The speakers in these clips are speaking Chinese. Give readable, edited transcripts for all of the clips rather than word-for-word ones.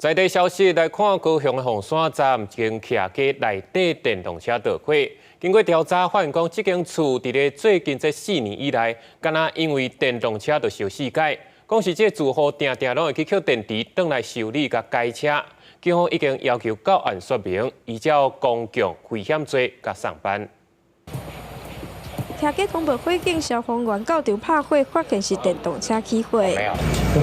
在地消息来看，高雄的凤山站经徛街内底电动车盗火。经过调查，发现讲这间厝伫咧最近这4年以来，敢若因为电动车就烧死解。讲是这住户定定拢会去捡电池，转来修理甲改车。警方已经要求到案说明，依照公共危险罪甲上班。 徛街通报火警，消防员到场拍火，发现是电动车起火。没有，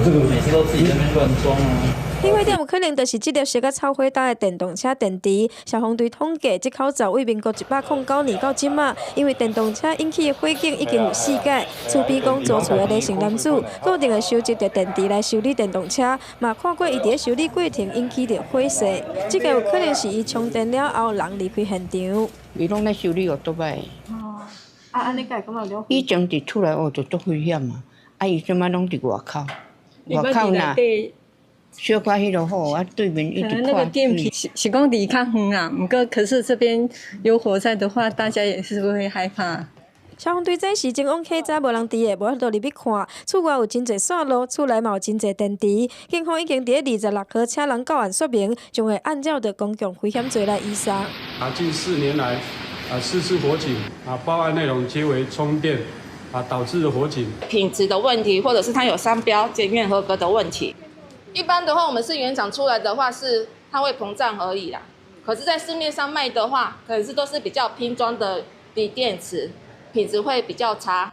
这个每次都自己在那边乱装啊。起火点有可能就是这粒烧甲臭火焦的电动车电池。消防队统计，这口罩为民国109年到今嘛，因为电动车引起的火警已经有4解。厝边讲租厝的李姓男子，固定会收集着电池来修理电动车，嘛看过伊伫修理过程引起着火势。这个有可能是伊充电了后人离开现场。伊拢咧修理奥多摆。 安尼家感觉了？以前伫厝内学就足危险嘛，伊即摆拢伫外口，外口呐，小可迄落好，对面一直看。那个电瓶是讲离较远啊，不过可是这边有火灾的话，大家也是会害怕。消防队这时前往客栈无人伫的，无法度入去看。厝外有真侪线路，厝内嘛有真侪电池。警方已经伫26号车人到案说明，将会按照着公共危险罪来移送。近4年来。 4次火警报案内容皆为充电导致的火警，品质的问题，或者是它有商标检验合格的问题。一般的话，我们是原厂出来的话是它会膨胀而已啦。可是，在市面上卖的话，可是都是比较拼装的锂电池，品质会比较差。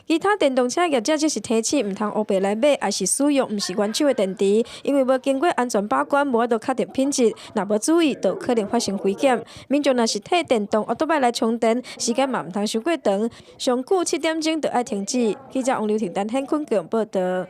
其他电动车业者只是提醒，唔通乌白来买，还是使用唔是原厂的电池，因为无经过安全把关，无法度确定品质，若无注意，就可能发生危险。民众若是摕电动奥多摆来充电，时间嘛唔通伤过长，上久7点钟就要停止。记者王刘婷、陈hen坤报道。